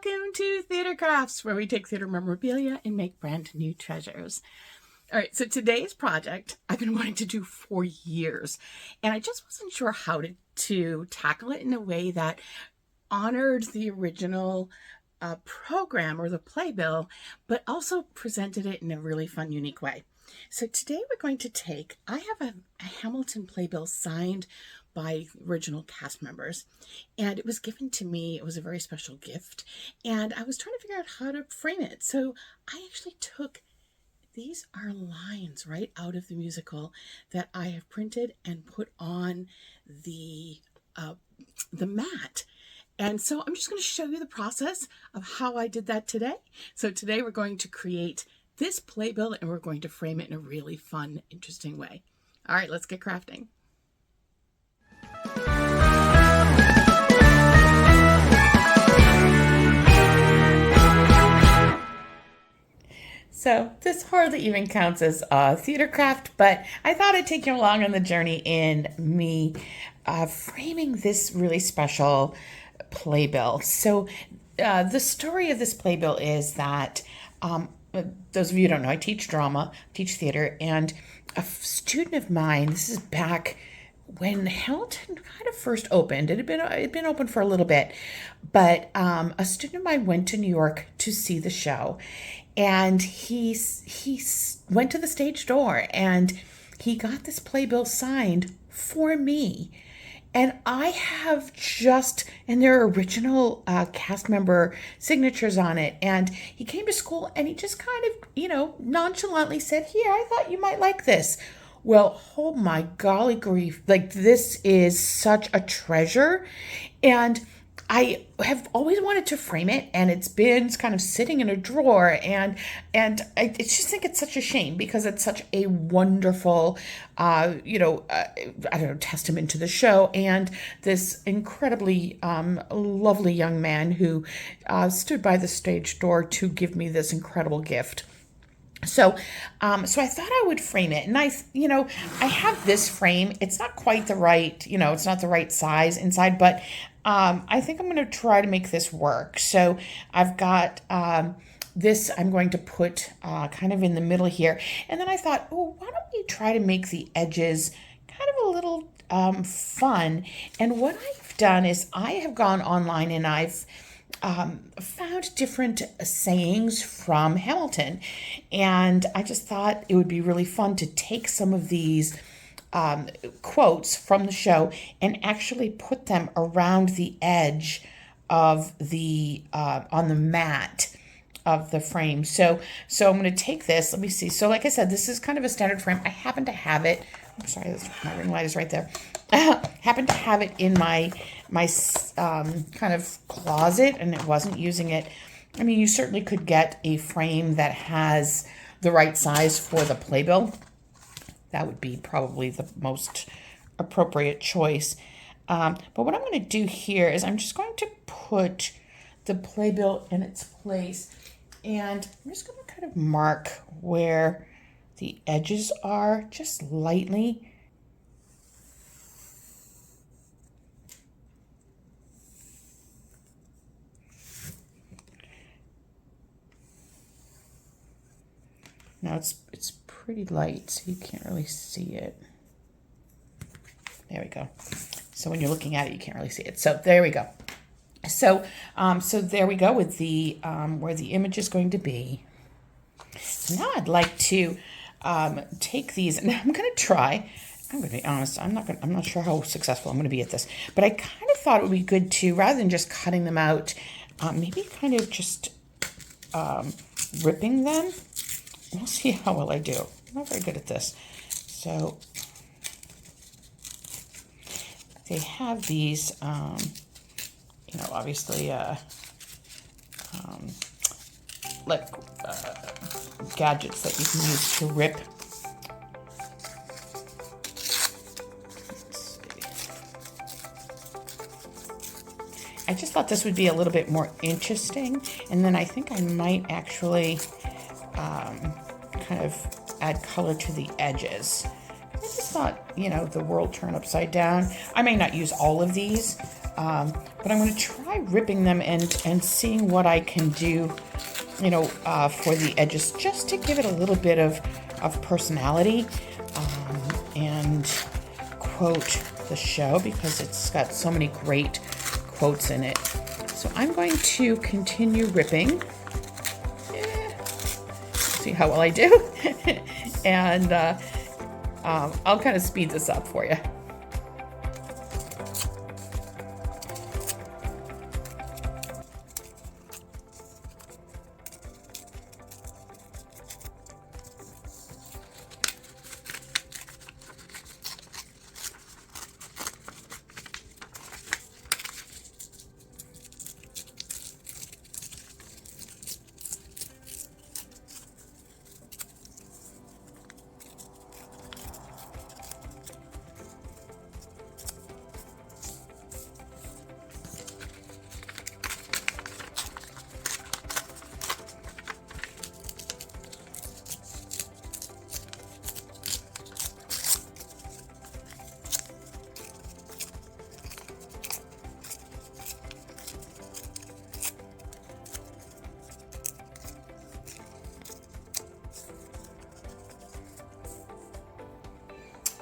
Welcome to Theater Crafts, where we take theater memorabilia and make brand new treasures. All right, so today's project I've been wanting to do for years, and I just wasn't sure how to tackle it in a way that honored the original program or the playbill, but also presented it in a really fun, unique way. So today we're going to I have a Hamilton playbill signed by original cast members, and it was given to me. It was a very special gift, and I was trying to figure out how to frame it. So I actually took, these are lines right out of the musical that I have printed and put on the mat. And so I'm just going to show you the process of how I did that today. So today we're going to create this playbill and we're going to frame it in a really fun, interesting way. All right, let's get crafting. So this hardly even counts as a theater craft, but I thought I'd take you along on the journey in me framing this really special playbill. So the story of this playbill is that, those of you who don't know, I teach drama, teach theater, and a student of mine, this is back when Hamilton kind of first opened. It had been open for a little bit, but a student of mine went to New York to see the show, and he went to the stage door and he got this playbill signed for me. And I have and there are original cast member signatures on it. And he came to school and he just kind of, nonchalantly said, "Here, I thought you might like this." Well, oh my golly grief. Like, this is such a treasure. And I have always wanted to frame it, and it's been kind of sitting in a drawer, and I just think it's such a shame because it's such a wonderful, testament to the show and this incredibly lovely young man who stood by the stage door to give me this incredible gift. So I thought I would frame it, and I have this frame. It's not quite the right, it's not the right size inside, but I think I'm going to try to make this work. So I've got this I'm going to put kind of in the middle here, and then I thought, oh, why don't we try to make the edges kind of a little fun? And what I've done is I have gone online and I've found different sayings from Hamilton, and I just thought it would be really fun to take some of these quotes from the show and actually put them around the edge of the on the mat of the frame. So I'm going to take this. Let me see. So like I said, this is kind of a standard frame. I happen to have it. I'm sorry, my ring light is right there. Happen to have it in my kind of closet, and it wasn't using it. I mean, you certainly could get a frame that has the right size for the playbill. That would be probably the most appropriate choice. But what I'm going to do here is I'm just going to put the playbill in its place, and I'm just going to kind of mark where the edges are just lightly. Now it's pretty light, so you can't really see it. There we go. So when you're looking at it, you can't really see it. So there we go. So there we go with the where the image is going to be. So now I'd like to take these, and I'm going to try. I'm going to be honest. I'm not sure how successful I'm going to be at this, but I kind of thought it would be good to, rather than just cutting them out, maybe kind of just ripping them. We'll see how well I do. I'm not very good at this. So they have these, obviously, gadgets that you can use to rip. Let's see. I just thought this would be a little bit more interesting, and then I think I might actually kind of add color to the edges. I just thought, the world turned upside down. I may not use all of these, but I'm going to try try ripping them and seeing what I can do, you know, for the edges, just to give it a little bit of personality, and quote the show, because it's got so many great quotes in it. So I'm going to continue ripping. See how well I do. And I'll kind of speed this up for you.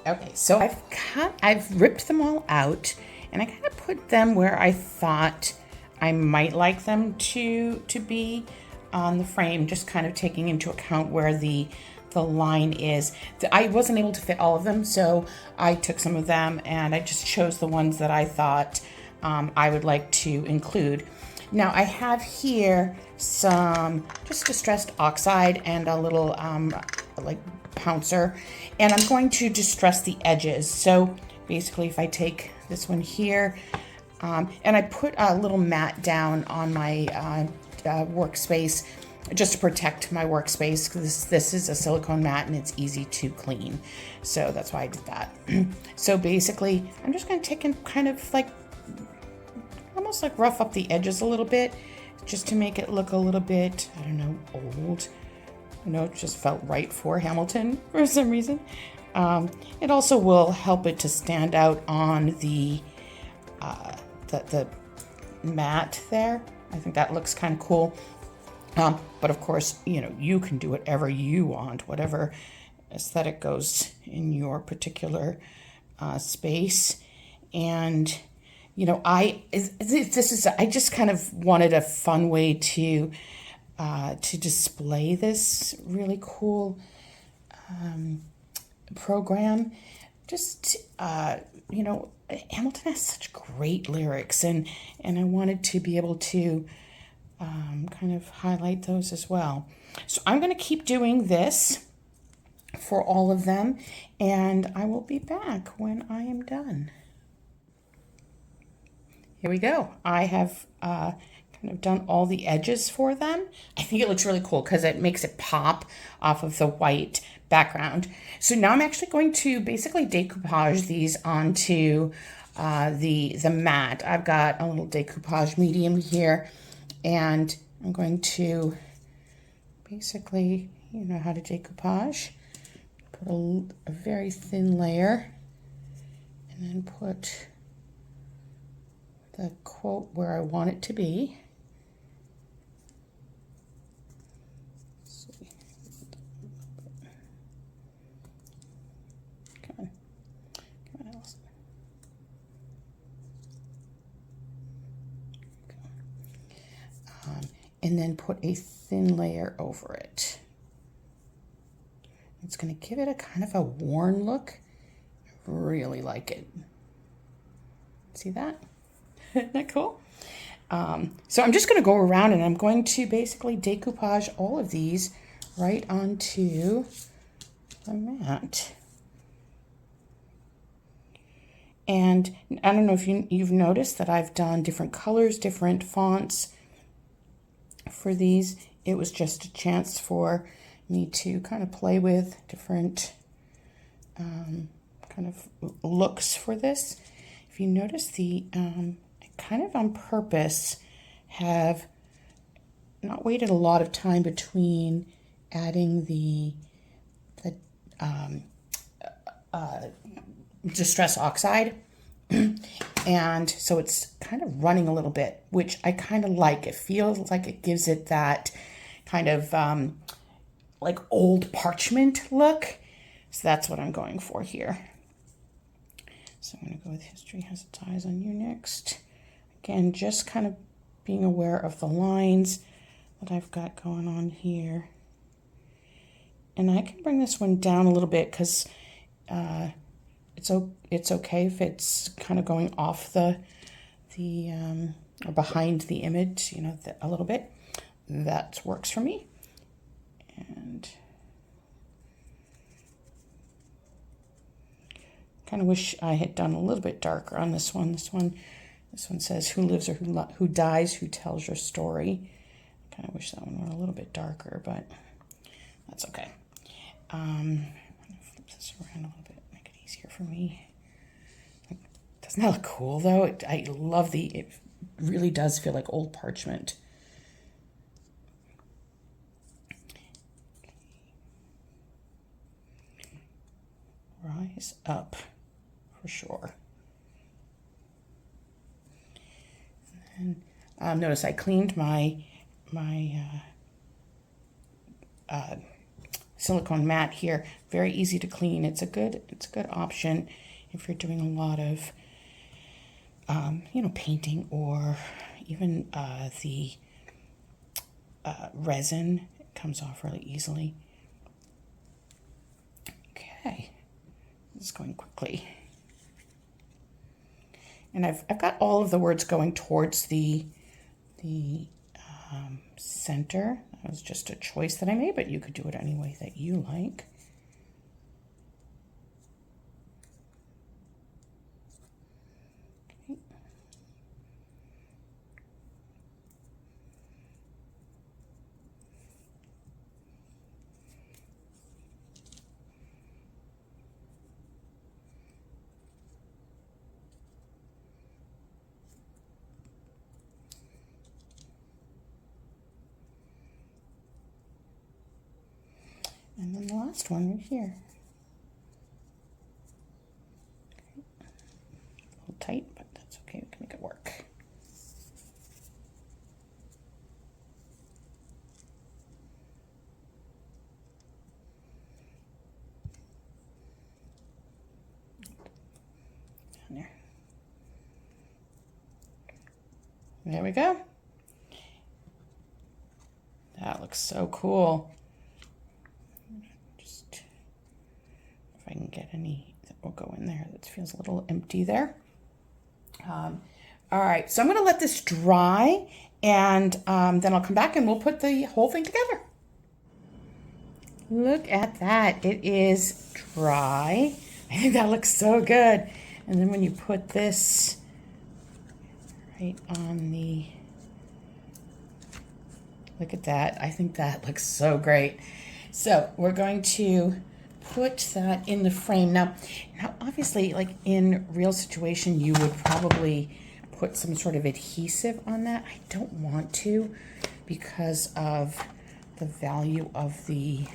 Okay, so I've ripped them all out, and I kind of put them where I thought I might like them to be on the frame, just kind of taking into account where the line is. I wasn't able to fit all of them, so I took some of them and I just chose the ones that I thought I would like to include. Now I have here some just distressed oxide and a little like pouncer, and I'm going to distress the edges. So basically, if I take this one here, and I put a little mat down on my workspace just to protect my workspace, because this is a silicone mat and it's easy to clean. So that's why I did that. So basically, I'm just going to take and kind of like almost like rough up the edges a little bit, just to make it look a little bit, I don't know, old. You know, it just felt right for Hamilton for some reason. It also will help it to stand out on the mat there. I think that looks kind of cool. But of course, you know, you can do whatever you want, whatever aesthetic goes in your particular space. And you know, I just kind of wanted a fun way to display this really cool program. Just you know, Hamilton has such great lyrics, and I wanted to be able to kind of highlight those as well. So I'm going to keep doing this for all of them, and I will be back when I am done. Here we go. I have kind of done all the edges for them. I think it looks really cool because it makes it pop off of the white background. So now I'm actually going to basically decoupage these onto the mat. I've got a little decoupage medium here, and I'm going to basically, you know how to decoupage. Put a very thin layer, and then put the quote where I want it to be. Come on, Elsa. And then put a thin layer over it. It's going to give it a kind of a worn look. I really like it. See that? Isn't that cool? So I'm just going to go around and I'm going to basically decoupage all of these right onto the mat. And I don't know if you've noticed that I've done different colors, different fonts for these. It was just a chance for me to kind of play with different kind of looks for this. If you notice, I kind of on purpose have not waited a lot of time between adding the distress oxide, And so it's kind of running a little bit, which I kind of like. It feels like it gives it that kind of like old parchment look. So that's what I'm going for here. So I'm going to go with History Has Its Eyes on You next. Again, just kind of being aware of the lines that I've got going on here. And I can bring this one down a little bit because it's okay if it's kind of going off the or behind the image, you know, a little bit. That works for me. And kind of wish I had done a little bit darker on this one. This one says who lives or who dies, who tells your story. I kind of wish that one were a little bit darker, but that's okay. I'm going to flip this around a little bit, make it easier for me. Doesn't that look cool though? I love it really does feel like old parchment. Rise up for sure. And then notice I cleaned my silicone mat here. Very easy to clean. It's a good option if you're doing a lot of painting, or even the resin. It comes off really easily. Okay, this is going quickly. And I've got all of the words going towards the center. That was just a choice that I made, but you could do it any way that you like. Okay. And then the last one right here. Okay. A little tight, but that's okay. We can make it work. Down there. There we go. That looks so cool. I can get any that will go in there. That feels a little empty there. All right, so I'm going to let this dry, and then I'll come back and we'll put the whole thing together. Look at that. It is dry. I think that looks so good. And then when you put this right on the... Look at that. I think that looks so great. So we're going to put that in the frame. Now obviously, like in real situation, you would probably put some sort of adhesive on that. I don't want to because of the value of the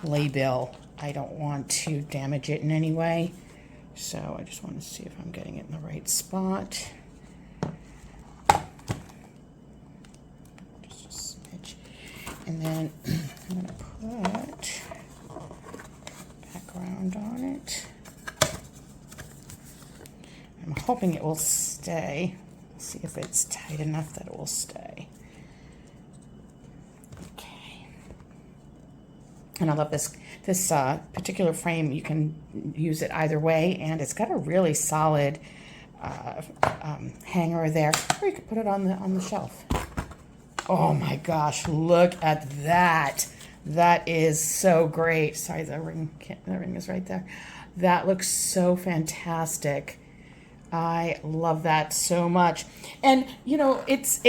Playbill. I don't want to damage it in any way. So I just want to see if I'm getting it in the right spot. Just a smidge. And then I'm going to put background on it. I'm hoping it will stay. Let's see if it's tight enough that it will stay. Okay. And I love this particular frame. You can use it either way, and it's got a really solid hanger there, or you could put it on the shelf. Oh my gosh, look at that. That is so great. Sorry, the ring is right there. That looks so fantastic. I love that so much. And, you know, it's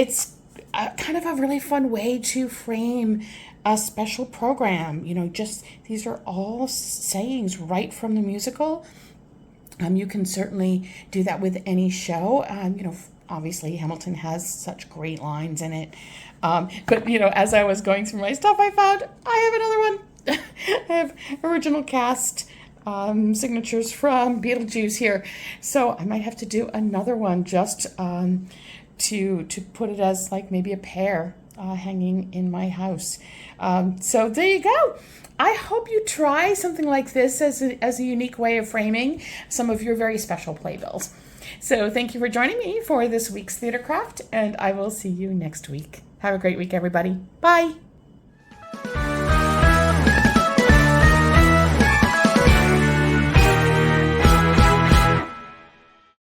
kind of a really fun way to frame a special program. You know, just these are all sayings right from the musical. You can certainly do that with any show. You know, obviously Hamilton has such great lines in it. But, you know, as I was going through my stuff, I found I have another one. I have original cast signatures from Beetlejuice here. So I might have to do another one just to put it as like maybe a pair hanging in my house. So there you go. I hope you try something like this as a unique way of framing some of your very special playbills. So thank you for joining me for this week's theater craft, and I will see you next week. Have a great week, everybody. Bye.